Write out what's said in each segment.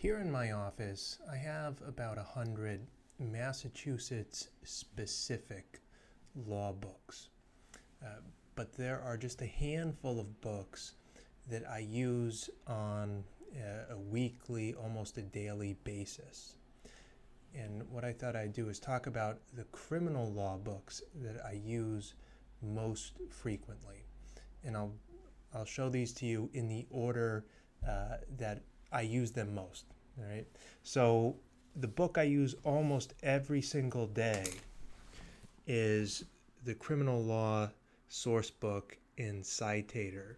Here in my office, I have about 100 Massachusetts-specific law books. But there are just a handful of books that I use on a weekly, almost a daily basis. And what I thought I'd do is talk about the criminal law books that I use most frequently. And I'll show these to you in the order that I use them most. All right. So the book I use almost every single day is the criminal law source book in Citator.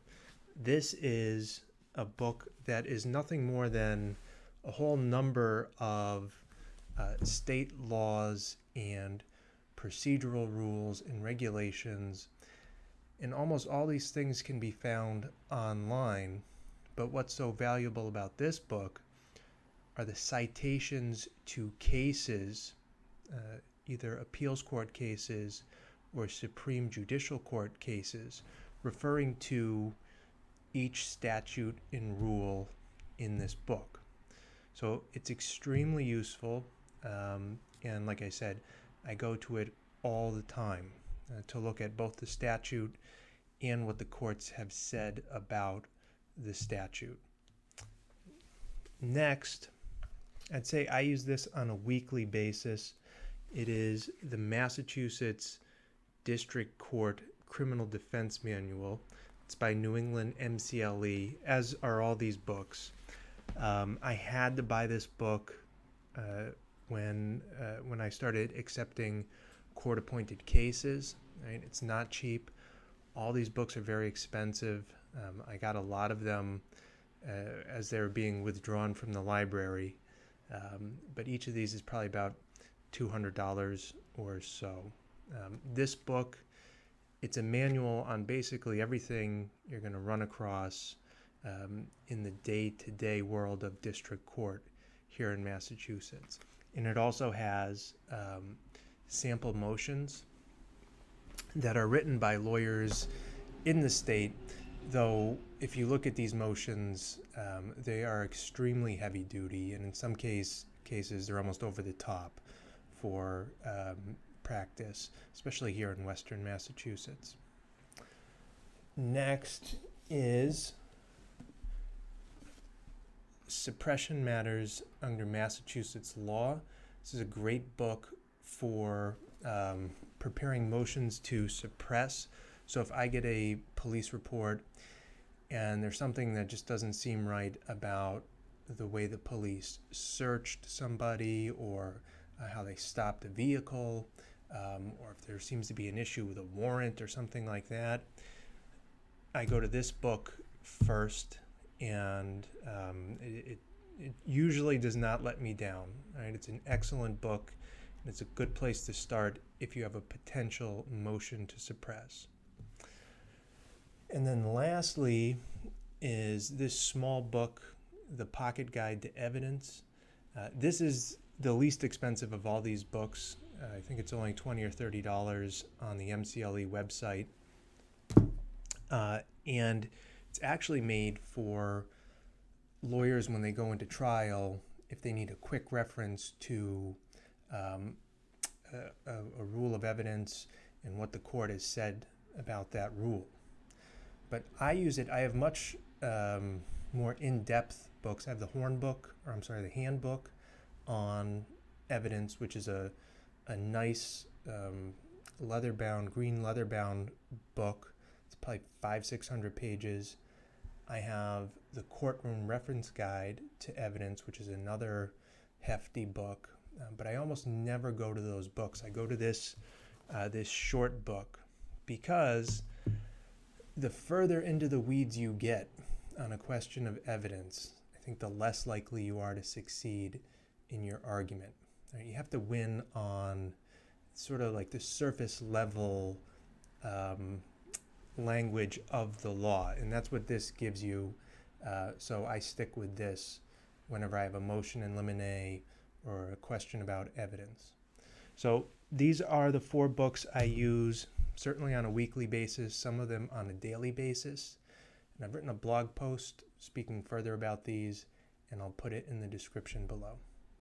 This is a book that is nothing more than a whole number of state laws and procedural rules and regulations. And almost all these things can be found online. But what's so valuable about this book are the citations to cases, either appeals court cases or Supreme Judicial Court cases, referring to each statute and rule in this book. So it's extremely useful, and like I said, I go to it all the time to look at both the statute and what the courts have said about the statute. Next, I'd say I use this on a weekly basis. It is the Massachusetts District Court Criminal Defense Manual. It's by New England MCLE, as are all these books. I had to buy this book when I started accepting court-appointed cases. Right? It's not cheap. All these books are very expensive. I got a lot of them as they were being withdrawn from the library. But each of these is probably about $200 or so. This book, it's a manual on basically everything you're going to run across in the day-to-day world of district court here in Massachusetts. And it also has sample motions that are written by lawyers in the state, though if you look at these motions, they are extremely heavy duty, and in some cases they're almost over the top for practice, especially here in Western Massachusetts. Next is Suppression Matters Under Massachusetts Law. This is a great book for preparing motions to suppress. So if I get a police report and there's something that just doesn't seem right about the way the police searched somebody or how they stopped a vehicle, or if there seems to be an issue with a warrant or something like that, I go to this book first, and it usually does not let me down. Right? It's an excellent book, and it's a good place to start if you have a potential motion to suppress. And then lastly is this small book, The Pocket Guide to Evidence. This is the least expensive of all these books. I think it's only $20 or $30 on the MCLE website. And it's actually made for lawyers when they go into trial, if they need a quick reference to a rule of evidence and what the court has said about that rule. But I use it, I have much more in-depth books. I have the handbook on evidence, which is a nice green leather-bound book. It's probably 500-600 pages. I have the Courtroom Reference Guide to Evidence, which is another hefty book. But I almost never go to those books. I go to this short book because the further into the weeds you get on a question of evidence, I think the less likely you are to succeed in your argument. Right? You have to win on sort of like the surface level language of the law, and that's what this gives you. So I stick with this whenever I have a motion in limine or a question about evidence. So these are the 4 books I use, certainly on a weekly basis, some of them on a daily basis. And I've written a blog post speaking further about these, and I'll put it in the description below.